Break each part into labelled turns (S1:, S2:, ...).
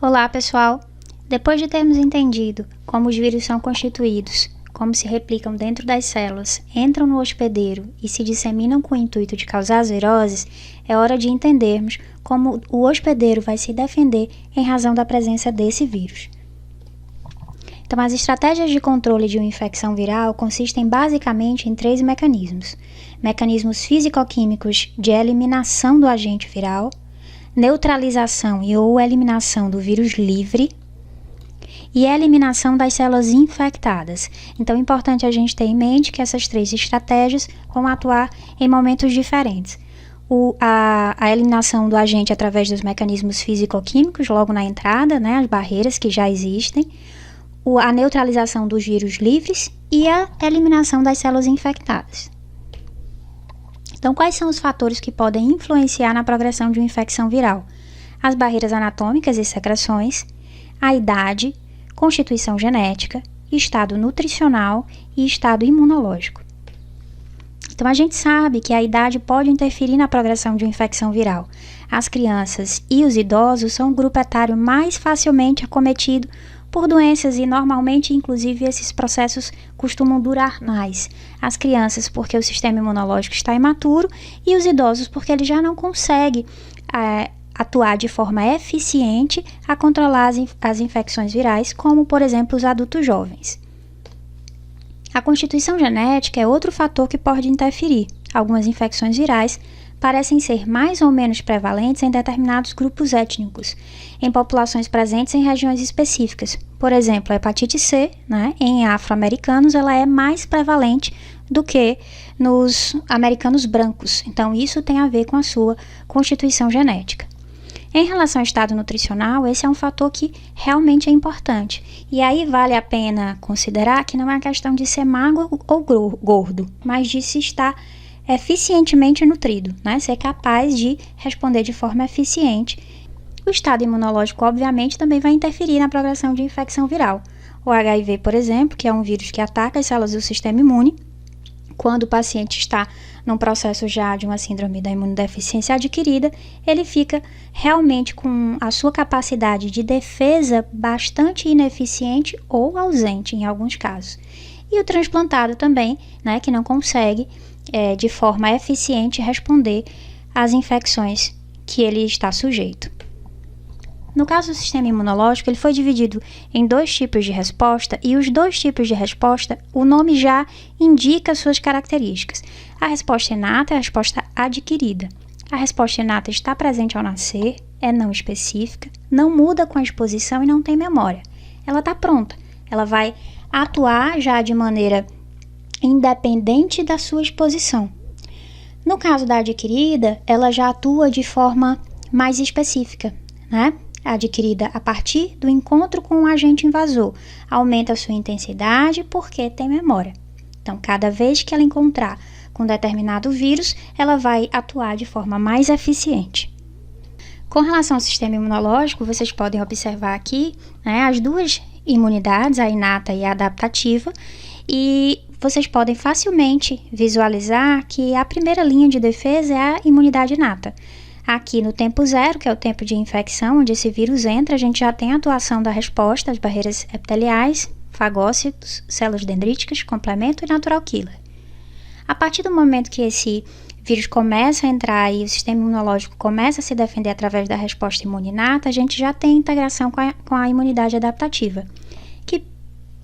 S1: Olá, pessoal! Depois de termos entendido como os vírus são constituídos, como se replicam dentro das células, entram no hospedeiro e se disseminam com o intuito de causar as viroses, é hora de entendermos como o hospedeiro vai se defender em razão da presença desse vírus. Então, as estratégias de controle de uma infecção viral consistem basicamente em 3 mecanismos: mecanismos físico-químicos de eliminação do agente viral, neutralização ou eliminação do vírus livre e a eliminação das células infectadas. Então, é importante a gente ter em mente que essas 3 estratégias vão atuar em momentos diferentes. A eliminação do agente através dos mecanismos físico-químicos, logo na entrada, as barreiras que já existem, a neutralização dos vírus livres e a eliminação das células infectadas. Então, quais são os fatores que podem influenciar na progressão de uma infecção viral? As barreiras anatômicas e secreções, a idade, constituição genética, estado nutricional e estado imunológico. Então, a gente sabe que a idade pode interferir na progressão de uma infecção viral. As crianças e os idosos são o grupo etário mais facilmente acometido por doenças e normalmente, inclusive, esses processos costumam durar mais. As crianças porque o sistema imunológico está imaturo e os idosos porque ele já não consegue atuar de forma eficiente a controlar as infecções virais, como, por exemplo, os adultos jovens. A constituição genética é outro fator que pode interferir. Algumas infecções virais parecem ser mais ou menos prevalentes em determinados grupos étnicos, em populações presentes em regiões específicas. Por exemplo, a hepatite C, em afro-americanos, ela é mais prevalente do que nos americanos brancos. Então, isso tem a ver com a sua constituição genética. Em relação ao estado nutricional, esse é um fator que realmente é importante. E aí vale a pena considerar que não é questão de ser magro ou gordo, mas de se estar eficientemente nutrido, ser capaz de responder de forma eficiente. O estado imunológico, obviamente, também vai interferir na progressão de infecção viral. O HIV, por exemplo, que é um vírus que ataca as células do sistema imune, quando o paciente está num processo já de uma síndrome da imunodeficiência adquirida, ele fica realmente com a sua capacidade de defesa bastante ineficiente ou ausente em alguns casos. E o transplantado também, que não consegue de forma eficiente responder às infecções que ele está sujeito. No caso do sistema imunológico, ele foi dividido em 2 tipos de resposta e os 2 tipos de resposta, o nome já indica suas características. A resposta inata e a resposta adquirida. A resposta inata está presente ao nascer, é não específica, não muda com a exposição e não tem memória. Ela está pronta, ela vai atuar já de maneira independente da sua exposição. No caso da adquirida, ela já atua de forma mais específica, Adquirida a partir do encontro com um agente invasor, aumenta a sua intensidade porque tem memória. Então, cada vez que ela encontrar com determinado vírus, ela vai atuar de forma mais eficiente. Com relação ao sistema imunológico, vocês podem observar aqui as 2 imunidades, a inata e a adaptativa, e vocês podem facilmente visualizar que a primeira linha de defesa é a imunidade inata. Aqui no tempo 0, que é o tempo de infecção, onde esse vírus entra, a gente já tem a atuação da resposta, as barreiras epiteliais, fagócitos, células dendríticas, complemento e natural killer. A partir do momento que esse vírus começa a entrar e o sistema imunológico começa a se defender através da resposta imune inata, a gente já tem integração com a imunidade adaptativa, que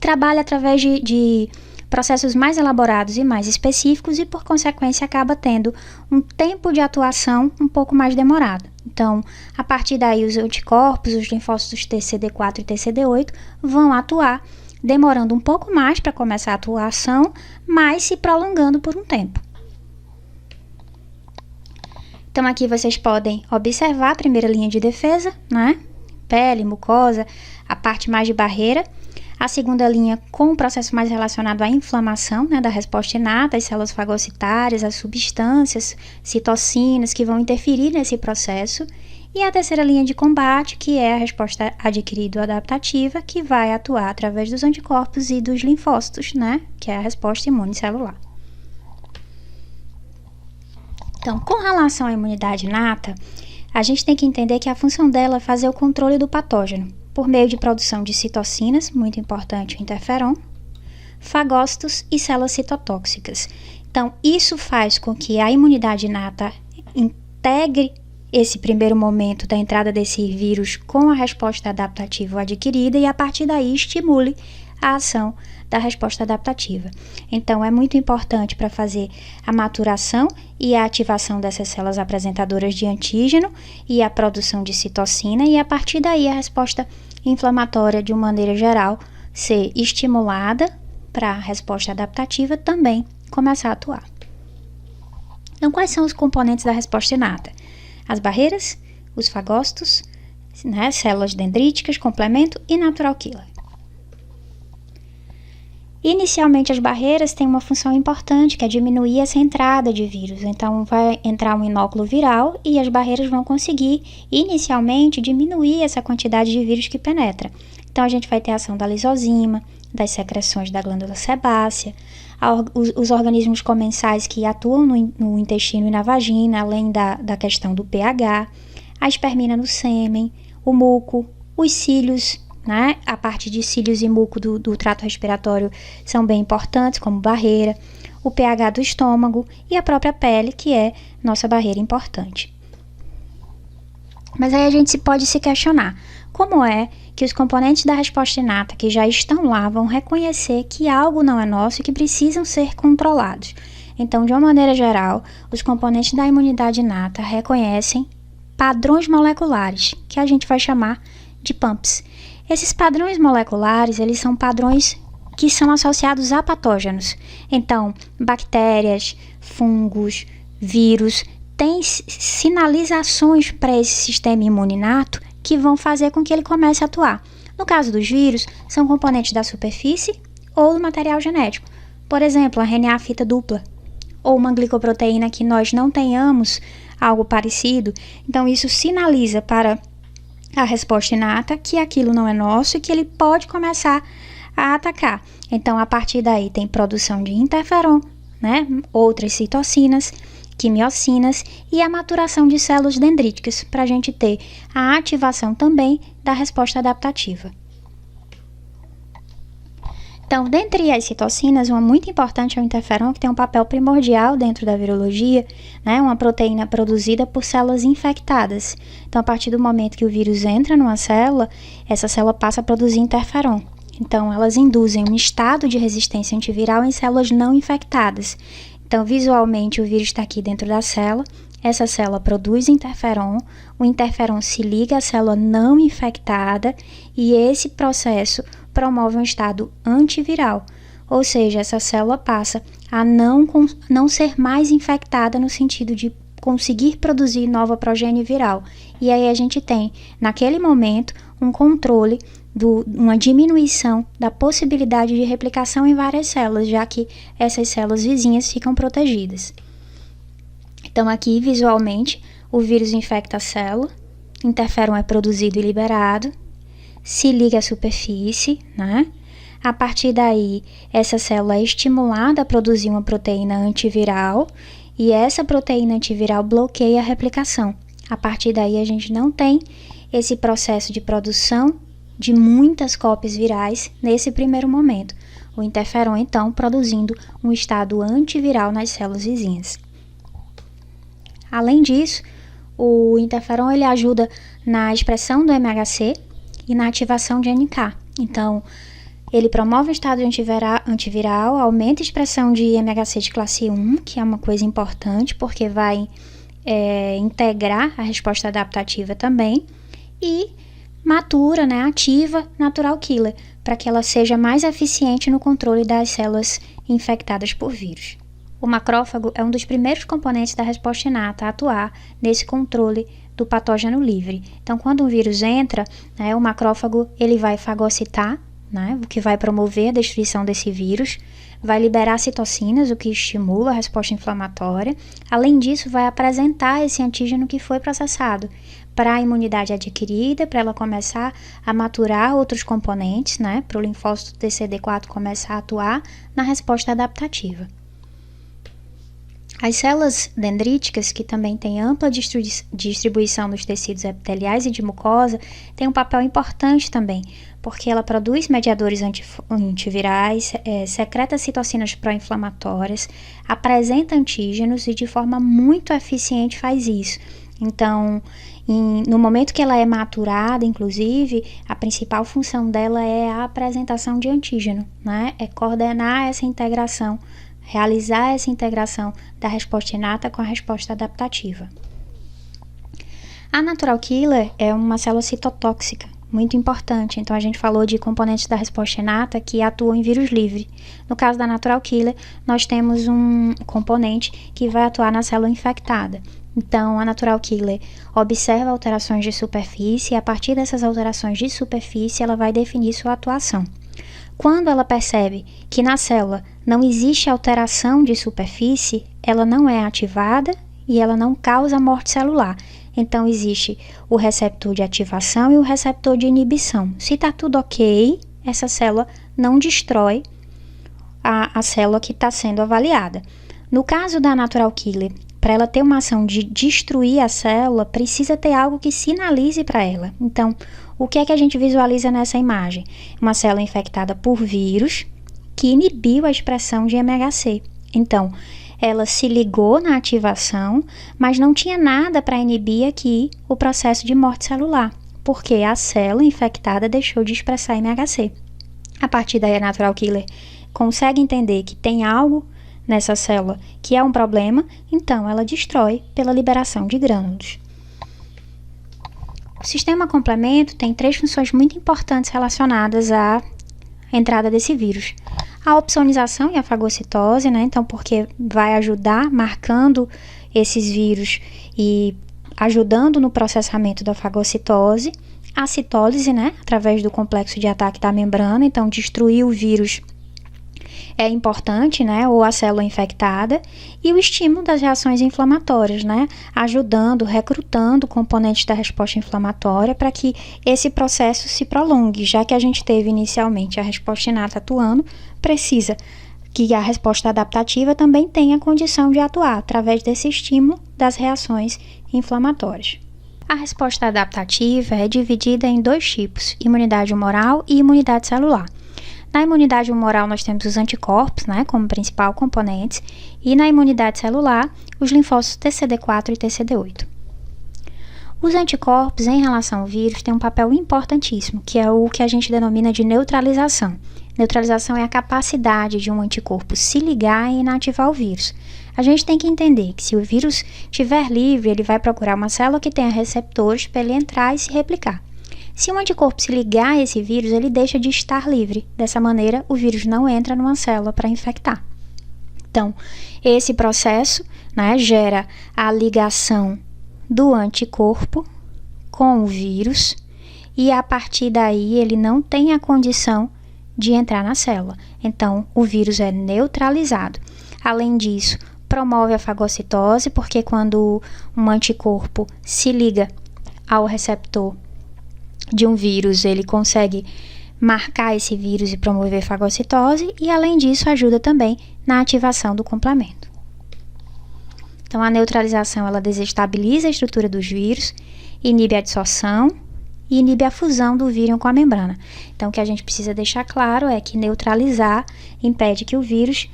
S1: trabalha através de processos mais elaborados e mais específicos e, por consequência, acaba tendo um tempo de atuação um pouco mais demorado. Então, a partir daí, os anticorpos, os linfócitos TCD4 e TCD8 vão atuar, demorando um pouco mais para começar a atuação, mas se prolongando por um tempo. Então, aqui vocês podem observar a primeira linha de defesa, Pele, mucosa, a parte mais de barreira. A segunda linha com o processo mais relacionado à inflamação, da resposta inata, as células fagocitárias, as substâncias, citocinas que vão interferir nesse processo. E a terceira linha de combate, que é a resposta adquirida ou adaptativa, que vai atuar através dos anticorpos e dos linfócitos, que é a resposta imune celular. Então, com relação à imunidade inata, A gente tem que entender que a função dela é fazer o controle do patógeno, por meio de produção de citocinas, muito importante o interferon, fagócitos e células citotóxicas. Então, isso faz com que a imunidade inata integre esse primeiro momento da entrada desse vírus com a resposta adaptativa adquirida e, a partir daí, estimule a ação da resposta adaptativa. Então, é muito importante para fazer a maturação e a ativação dessas células apresentadoras de antígeno e a produção de citocina, e, a partir daí, a resposta inflamatória, de uma maneira geral, ser estimulada para a resposta adaptativa também começar a atuar. Então, quais são os componentes da resposta inata? As barreiras, os fagócitos, células dendríticas, complemento e natural killer. Inicialmente, as barreiras têm uma função importante, que é diminuir essa entrada de vírus. Então, vai entrar um inóculo viral e as barreiras vão conseguir, inicialmente, diminuir essa quantidade de vírus que penetra. Então, a gente vai ter a ação da lisozima, das secreções da glândula sebácea, os organismos comensais que atuam no intestino e na vagina, além da questão do pH, a espermina no sêmen, o muco, os cílios, né? A parte de cílios e muco do trato respiratório são bem importantes, como barreira, o pH do estômago e a própria pele, que é nossa barreira importante. Mas aí a gente pode se questionar, como é que os componentes da resposta inata que já estão lá vão reconhecer que algo não é nosso e que precisam ser controlados? Então, de uma maneira geral, os componentes da imunidade inata reconhecem padrões moleculares, que a gente vai chamar de PAMPs. Esses padrões moleculares, eles são padrões que são associados a patógenos. Então, bactérias, fungos, vírus, têm sinalizações para esse sistema imune inato que vão fazer com que ele comece a atuar. No caso dos vírus, são componentes da superfície ou do material genético. Por exemplo, a RNA fita dupla, ou uma glicoproteína que nós não tenhamos algo parecido. Então, isso sinaliza para a resposta inata que aquilo não é nosso e que ele pode começar a atacar. Então, a partir daí, tem produção de interferon, né? Outras citocinas, quimiocinas e a maturação de células dendríticas, para a gente ter a ativação também da resposta adaptativa. Então, dentre as citocinas, uma muito importante é o interferon, que tem um papel primordial dentro da virologia, né? Uma proteína produzida por células infectadas. Então, a partir do momento que o vírus entra numa célula, essa célula passa a produzir interferon. Então, elas induzem um estado de resistência antiviral em células não infectadas. Então, visualmente, o vírus está aqui dentro da célula, essa célula produz interferon, o interferon se liga à célula não infectada e esse processo promove um estado antiviral, ou seja, essa célula passa a não ser mais infectada no sentido de conseguir produzir nova progênie viral. E aí a gente tem, naquele momento, um controle, uma diminuição da possibilidade de replicação em várias células, já que essas células vizinhas ficam protegidas. Então, aqui, visualmente, o vírus infecta a célula, interferon é produzido e liberado, se liga à superfície, né? A partir daí, essa célula é estimulada a produzir uma proteína antiviral e essa proteína antiviral bloqueia a replicação. A partir daí, a gente não tem esse processo de produção de muitas cópias virais nesse primeiro momento. O interferon, então, produzindo um estado antiviral nas células vizinhas. Além disso, o interferon ele ajuda na expressão do MHC e na ativação de NK. Então, ele promove o estado antiviral, aumenta a expressão de MHC de classe 1, que é uma coisa importante, porque vai integrar a resposta adaptativa também, e matura, né, ativa natural killer, para que ela seja mais eficiente no controle das células infectadas por vírus. O macrófago é um dos primeiros componentes da resposta inata a atuar nesse controle do patógeno livre. Então, quando um vírus entra, né, o macrófago ele vai fagocitar, né, o que vai promover a destruição desse vírus, vai liberar citocinas, o que estimula a resposta inflamatória. Além disso, vai apresentar esse antígeno que foi processado para a imunidade adquirida, para ela começar a maturar outros componentes, né, para o linfócito TCD4 começar a atuar na resposta adaptativa. As células dendríticas, que também têm ampla distribuição nos tecidos epiteliais e de mucosa, têm um papel importante também, porque ela produz mediadores antivirais, secreta citocinas pró-inflamatórias, apresenta antígenos e de forma muito eficiente faz isso. Então, no momento que ela é maturada, inclusive, a principal função dela é a apresentação de antígeno, né? É coordenar essa integração, realizar essa integração da resposta inata com a resposta adaptativa. A natural killer é uma célula citotóxica, muito importante. Então, a gente falou de componentes da resposta inata que atuam em vírus livre. No caso da natural killer, nós temos um componente que vai atuar na célula infectada. Então, a natural killer observa alterações de superfície e, a partir dessas alterações de superfície, ela vai definir sua atuação. Quando ela percebe que na célula não existe alteração de superfície, ela não é ativada e ela não causa morte celular. Então, existe o receptor de ativação e o receptor de inibição. Se está tudo ok, essa célula não destrói a célula que está sendo avaliada. No caso da natural killer, para ela ter uma ação de destruir a célula, precisa ter algo que sinalize para ela. Então, o que é que a gente visualiza nessa imagem? Uma célula infectada por vírus que inibiu a expressão de MHC. Então, ela se ligou na ativação, mas não tinha nada para inibir aqui o processo de morte celular, porque a célula infectada deixou de expressar MHC. A partir daí, a natural killer consegue entender que tem algo nessa célula que é um problema, então ela destrói pela liberação de grânulos. O sistema complemento tem 3 funções muito importantes relacionadas à entrada desse vírus. A opsonização e a fagocitose, né? Então, porque vai ajudar marcando esses vírus e ajudando no processamento da fagocitose. A citólise, né? Através do complexo de ataque da membrana, então destruir o vírus é importante, né, ou a célula infectada, e o estímulo das reações inflamatórias, né, ajudando, recrutando componentes da resposta inflamatória para que esse processo se prolongue, já que a gente teve inicialmente a resposta inata atuando, precisa que a resposta adaptativa também tenha condição de atuar através desse estímulo das reações inflamatórias. A resposta adaptativa é dividida em 2 tipos, imunidade humoral e imunidade celular. Na imunidade humoral, nós temos os anticorpos, né, como principal componentes, e na imunidade celular, os linfócitos TCD4 e TCD8. Os anticorpos, em relação ao vírus, têm um papel importantíssimo, que é o que a gente denomina de neutralização. Neutralização é a capacidade de um anticorpo se ligar e inativar o vírus. A gente tem que entender que se o vírus estiver livre, ele vai procurar uma célula que tenha receptores para ele entrar e se replicar. Se um anticorpo se ligar a esse vírus, ele deixa de estar livre. Dessa maneira, o vírus não entra numa célula para infectar. Então, esse processo, né, gera a ligação do anticorpo com o vírus e, a partir daí, ele não tem a condição de entrar na célula. Então, o vírus é neutralizado. Além disso, promove a fagocitose, porque quando um anticorpo se liga ao receptor de um vírus, ele consegue marcar esse vírus e promover fagocitose e, além disso, ajuda também na ativação do complemento. Então, a neutralização, ela desestabiliza a estrutura dos vírus, inibe a adsorção e inibe a fusão do vírus com a membrana. Então, o que a gente precisa deixar claro é que neutralizar impede que o vírus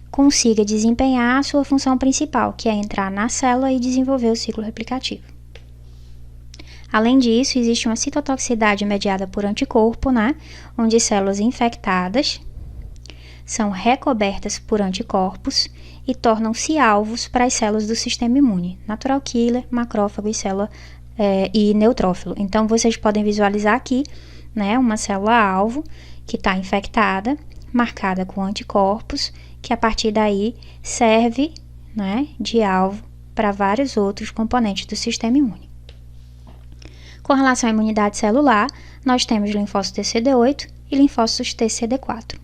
S1: consiga desempenhar a sua função principal, que é entrar na célula e desenvolver o ciclo replicativo. Além disso, existe uma citotoxicidade mediada por anticorpo, né, onde células infectadas são recobertas por anticorpos e tornam-se alvos para as células do sistema imune, natural killer, macrófago e célula e neutrófilo. Então, vocês podem visualizar aqui, né, uma célula-alvo que está infectada, marcada com anticorpos, que a partir daí serve, né, de alvo para vários outros componentes do sistema imune. Com relação à imunidade celular, nós temos linfócitos TCD8 e linfócitos TCD4.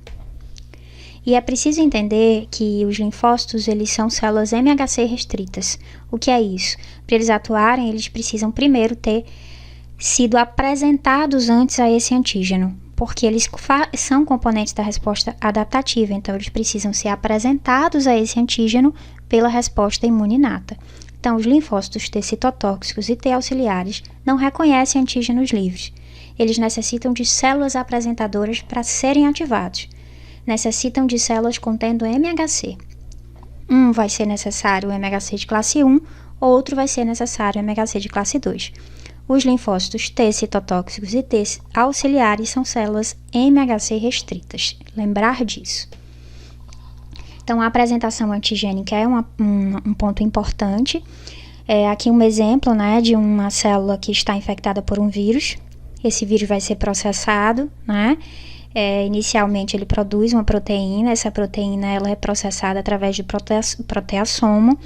S1: E é preciso entender que os linfócitos, eles são células MHC restritas. O que é isso? Para eles atuarem, eles precisam primeiro ter sido apresentados antes a esse antígeno, porque eles são componentes da resposta adaptativa, então eles precisam ser apresentados a esse antígeno pela resposta imune inata. Então, os linfócitos T citotóxicos e T auxiliares não reconhecem antígenos livres. Eles necessitam de células apresentadoras para serem ativados. Necessitam de células contendo MHC. Um vai ser necessário o MHC de classe 1, outro vai ser necessário o MHC de classe 2. Os linfócitos T citotóxicos e T auxiliares são células MHC restritas. Lembrar disso. Então, a apresentação antigênica é um ponto importante. Aqui um exemplo, né, de uma célula que está infectada por um vírus. Esse vírus vai ser processado, né? Inicialmente ele produz uma proteína, essa proteína ela é processada através de proteassomo.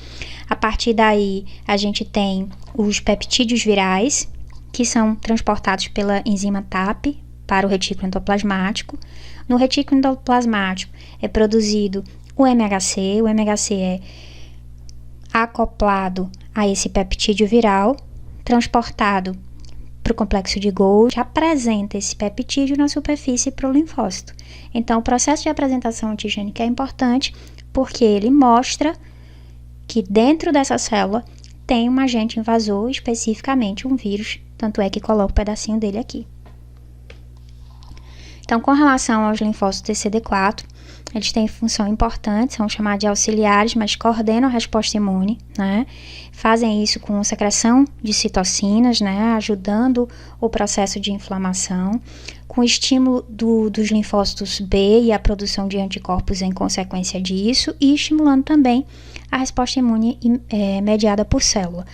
S1: A partir daí a gente tem os peptídeos virais, que são transportados pela enzima TAP para o retículo endoplasmático. No retículo endoplasmático é produzido o MHC é acoplado a esse peptídeo viral, transportado para o complexo de Golgi, apresenta esse peptídeo na superfície para o linfócito. Então, o processo de apresentação antigênica é importante porque ele mostra que dentro dessa célula tem um agente invasor, especificamente um vírus, tanto é que coloco um pedacinho dele aqui. Então, com relação aos linfócitos TCD4, eles têm função importante, são chamados de auxiliares, mas coordenam a resposta imune, né? Fazem isso com secreção de citocinas, né? Ajudando o processo de inflamação, com estímulo dos linfócitos B e a produção de anticorpos em consequência disso, e estimulando também a resposta imune mediada por célula.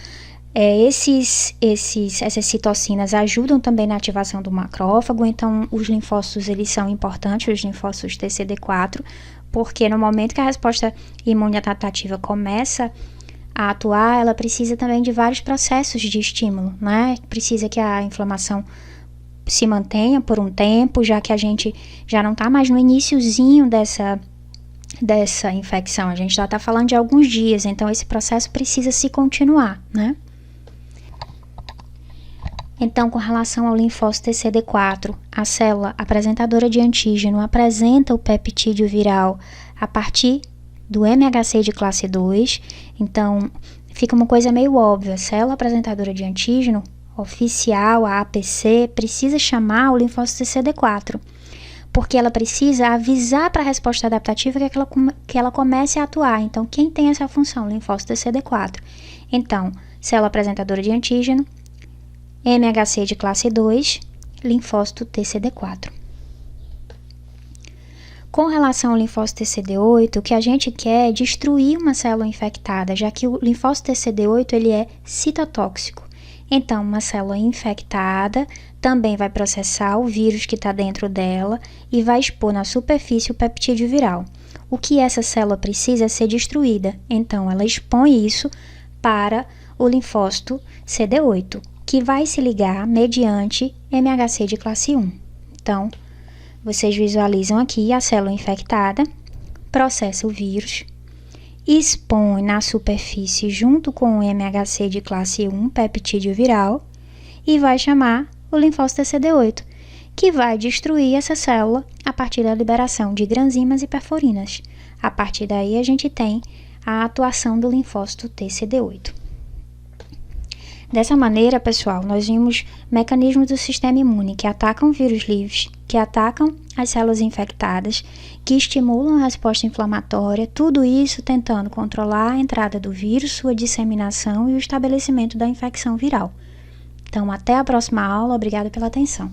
S1: Essas citocinas ajudam também na ativação do macrófago, então os linfócitos eles são importantes, os linfócitos TCD4, porque no momento que a resposta imune adaptativa começa a atuar, ela precisa também de vários processos de estímulo, né? Precisa que a inflamação se mantenha por um tempo, já que a gente já não está mais no iniciozinho dessa infecção, a gente já está falando de alguns dias, então esse processo precisa se continuar, né? Então, com relação ao linfócito TCD4, a célula apresentadora de antígeno apresenta o peptídeo viral a partir do MHC de classe 2. Então, fica uma coisa meio óbvia. A célula apresentadora de antígeno oficial, a APC, precisa chamar o linfócito TCD4, porque ela precisa avisar para a resposta adaptativa que ela comece a atuar. Então, quem tem essa função? O linfócito TCD4. Então, célula apresentadora de antígeno, MHC de classe 2, linfócito TCD4. Com relação ao linfócito TCD8, o que a gente quer é destruir uma célula infectada, já que o linfócito TCD8 ele é citotóxico. Então, uma célula infectada também vai processar o vírus que está dentro dela e vai expor na superfície o peptídeo viral. O que essa célula precisa é ser destruída, então ela expõe isso para o linfócito CD8, que vai se ligar mediante MHC de classe 1. Então, vocês visualizam aqui a célula infectada, processa o vírus, expõe na superfície junto com o MHC de classe 1, peptídeo viral, e vai chamar o linfócito TCD8, que vai destruir essa célula a partir da liberação de granzimas e perforinas. A partir daí, a gente tem a atuação do linfócito TCD8. Dessa maneira, pessoal, nós vimos mecanismos do sistema imune que atacam vírus livres, que atacam as células infectadas, que estimulam a resposta inflamatória, tudo isso tentando controlar a entrada do vírus, sua disseminação e o estabelecimento da infecção viral. Então, até a próxima aula. Obrigada pela atenção.